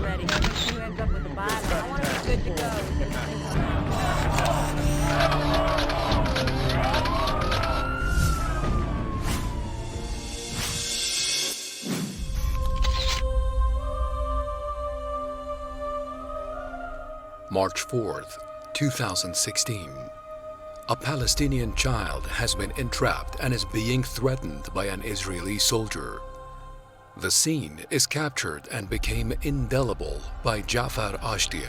Ready. You end up with the bottle. I want to be good to go. March 4th, 2016. A Palestinian child has been entrapped and is being threatened by an Israeli soldier. The scene is captured and became indelible by Kafar Qodoom.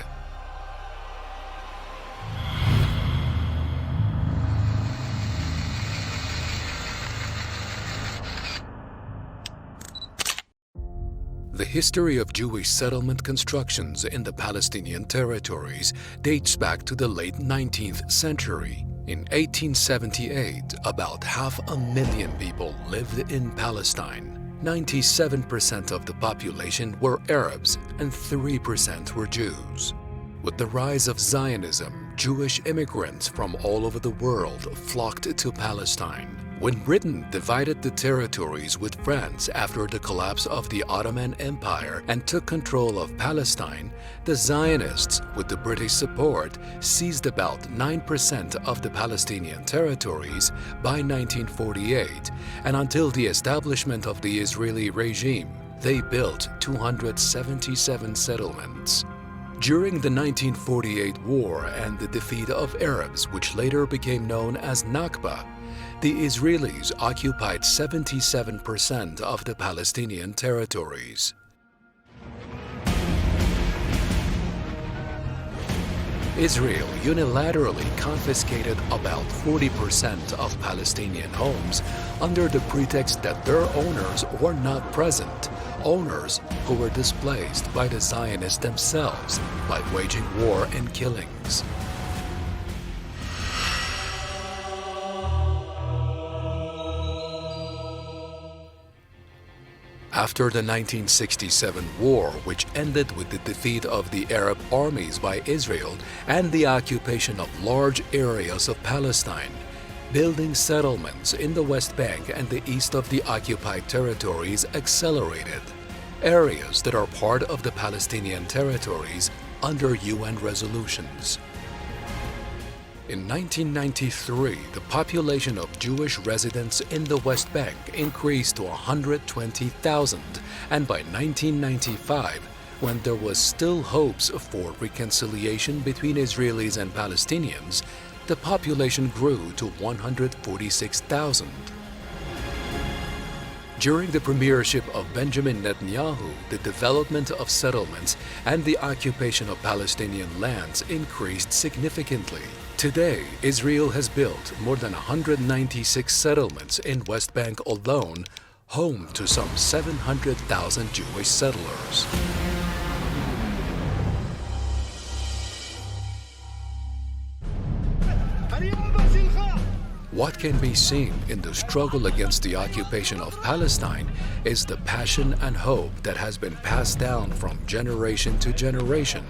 The history of Jewish settlement constructions in the Palestinian territories dates back to the late 19th century. In 1878, about 500,000 people lived in Palestine. 97% of the population were Arabs and 3% were Jews. With the rise of Zionism, Jewish immigrants from all over the world flocked to Palestine. When Britain divided the territories with France after the collapse of the Ottoman Empire and took control of Palestine, the Zionists, with the British support, seized about 9% of the Palestinian territories by 1948, and until the establishment of the Israeli regime, they built 277 settlements. During the 1948 war and the defeat of Arabs, which later became known as Nakba, the Israelis occupied 77% of the Palestinian territories. Israel unilaterally confiscated about 40% of Palestinian homes under the pretext that their owners were not present, owners who were displaced by the Zionists themselves by waging war and killings. After the 1967 war, which ended with the defeat of the Arab armies by Israel and the occupation of large areas of Palestine, building settlements in the West Bank and the east of the occupied territories accelerated, areas that are part of the Palestinian territories under UN resolutions. In 1993, the population of Jewish residents in the West Bank increased to 120,000, and by 1995, when there was still hopes for reconciliation between Israelis and Palestinians, the population grew to 146,000. During the premiership of Benjamin Netanyahu, the development of settlements and the occupation of Palestinian lands increased significantly. Today, Israel has built more than 196 settlements in West Bank alone, home to some 700,000 Jewish settlers. What can be seen in the struggle against the occupation of Palestine is the passion and hope that has been passed down from generation to generation,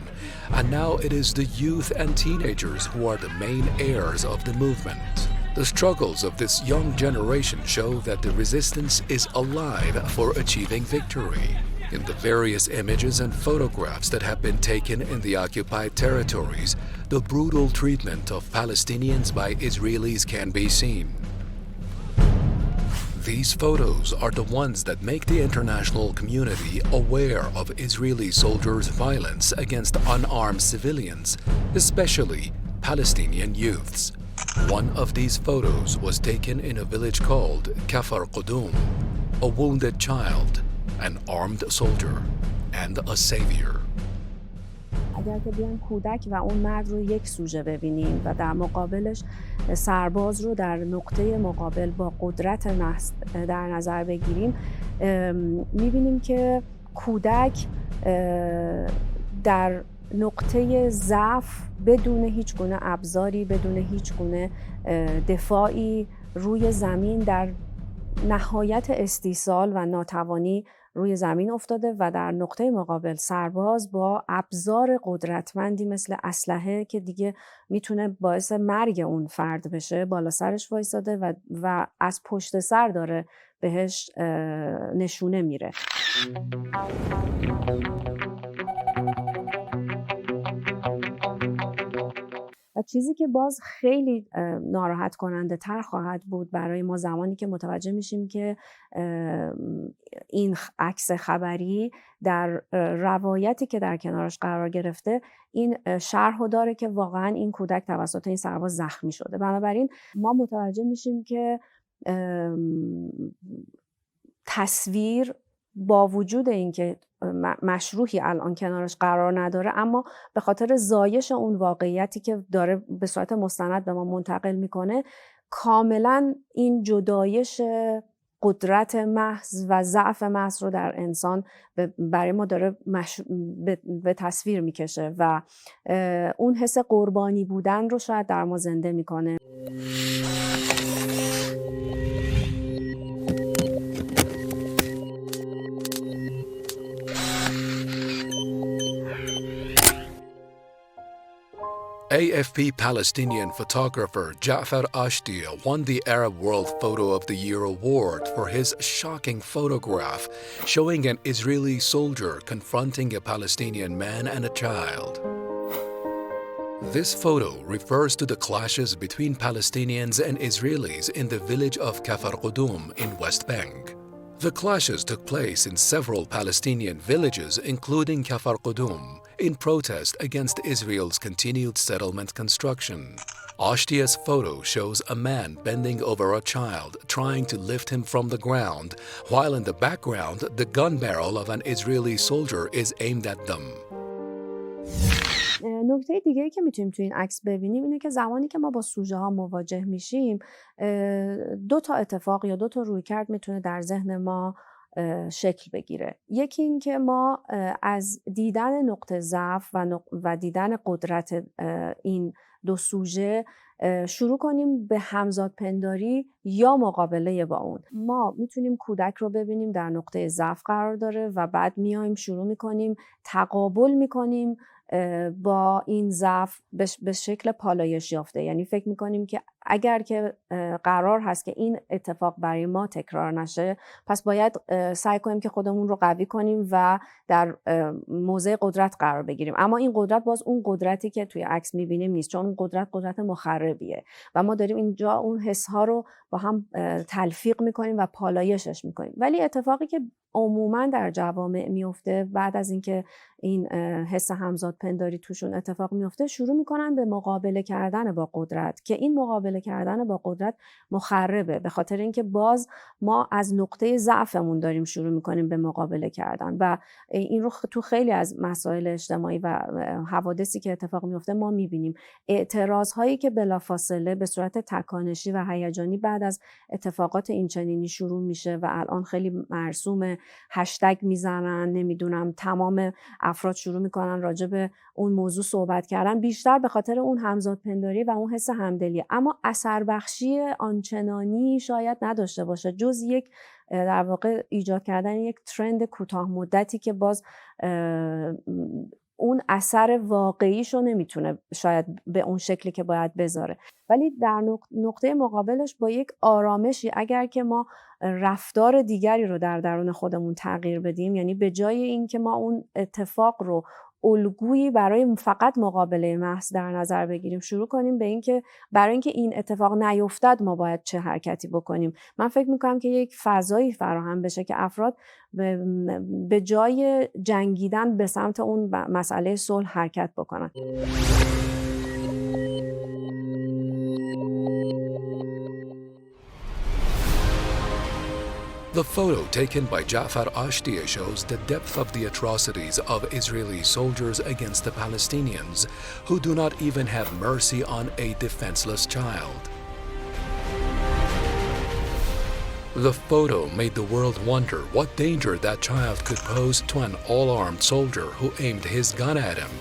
and now it is the youth and teenagers who are the main heirs of the movement. The struggles of this young generation show that the resistance is alive for achieving victory. In the various images and photographs that have been taken in the occupied territories, the brutal treatment of Palestinians by Israelis can be seen. These photos are the ones that make the international community aware of Israeli soldiers' violence against unarmed civilians, especially Palestinian youths. One of these photos was taken in a village called Kafar Qodoom, a wounded child, an armed soldier, and a savior. اگر که بیایم کودک و اون مرد رو یک سوژه ببینیم و در مقابلش سرباز رو در نقطه مقابل با قدرت در نظر بگیریم، میبینیم که کودک در نقطه ضعف بدون هیچ گونه ابزاری، بدون هیچ گونه دفاعی روی زمین در نهایت استیصال و ناتوانی روی زمین افتاده و در نقطه مقابل سرباز با ابزار قدرتمندی مثل اسلحه که دیگه میتونه باعث مرگ اون فرد بشه بالا سرش وایساده و از پشت سر داره بهش نشونه میره. و چیزی که باز خیلی ناراحت کننده تر خواهد بود برای ما زمانی که متوجه میشیم که این عکس خبری در روایتی که در کنارش قرار گرفته این شرحو داره که واقعا این کودک توسط این سرباز زخمی شده. بنابراین ما متوجه میشیم که تصویر با وجود اینکه مشروحی الان کنارش قرار نداره، اما به خاطر زایش اون واقعیتی که داره به صورت مستند به ما منتقل میکنه، کاملا این جدایش قدرت محض و ضعف محض رو در انسان برای ما داره به تصویر میکشه و اون حس قربانی بودن رو شاید در ما زنده میکنه. AFP Palestinian photographer Kafar Qodoom won the Arab World Photo of the Year award for his shocking photograph showing an Israeli soldier confronting a Palestinian man and a child. This photo refers to the clashes between Palestinians and Israelis in the village of Kafar Qodoom in West Bank. The clashes took place in several Palestinian villages, including Kafar Qodoom, in protest against Israel's continued settlement construction. Ashtia's photo shows a man bending over a child, trying to lift him from the ground, while in the background, the gun barrel of an Israeli soldier is aimed at them. نکته دیگه‌ای که میتونیم تو این عکس ببینیم اینه که زمانی که ما با سوژه ها مواجه میشیم، دو تا اتفاق یا دو تا رویکرد میتونه در ذهن ما شکل بگیره. یکی این که ما از دیدن نقطه ضعف و دیدن قدرت این دو سوژه شروع کنیم به همزاد پنداری یا مقابله با اون. ما میتونیم کودک رو ببینیم در نقطه ضعف قرار داره و بعد میایم شروع میکنیم تقابل میکنیم با این ضعف به شکل پالایش یافته. یعنی فکر میکنیم که اگر که قرار هست که این اتفاق برای ما تکرار نشه، پس باید سعی کنیم که خودمون رو قوی کنیم و در موضع قدرت قرار بگیریم. اما این قدرت باز اون قدرتی که توی عکس میبینیم نیست، چون اون قدرت مخربیه و ما داریم اینجا اون حسها رو با هم تلفیق میکنیم و پالایشش میکنیم. ولی اتفاقی که عموما در جوامع میفته بعد از اینکه این حس همزاد پنداری توشون اتفاق میفته، شروع میکنن به مقابله کردن با قدرت که این مقابله کردن با قدرت مخربه، به خاطر اینکه باز ما از نقطه ضعفمون داریم شروع میکنیم به مقابله کردن و این رو تو خیلی از مسائل اجتماعی و حوادثی که اتفاق میفته ما میبینیم. اعتراض هایی که بلافاصله به صورت تکانشی و هیجانی بعد از اتفاقات اینچنینی شروع میشه و الان خیلی مرسوم، هشتگ میزنن، نمیدونم تمام افراد شروع میکنن راجع به اون موضوع صحبت کردن، بیشتر به خاطر اون همزادپنداری و اون حس همدلی، اما اثر بخشی آنچنانی شاید نداشته باشه جز یک در واقع ایجاد کردن یک ترند کوتاه مدتی که باز اون اثر واقعیشو نمیتونه شاید به اون شکلی که باید بذاره. ولی در نقطه مقابلش با یک آرامشی اگر که ما رفتار دیگری رو در درون خودمون تغییر بدیم، یعنی به جای اینکه ما اون اتفاق رو الگویی برای فقط مقابله محض در نظر بگیریم، شروع کنیم به اینکه برای اینکه این اتفاق نیفتد ما باید چه حرکتی بکنیم. من فکر میکنم که یک فضایی فراهم بشه که افراد به جای جنگیدن به سمت اون مسئله صلح حرکت بکنن. The photo taken by Kafar Qodoom shows the depth of the atrocities of Israeli soldiers against the Palestinians, who do not even have mercy on a defenseless child. The photo made the world wonder what danger that child could pose to an all-armed soldier who aimed his gun at him.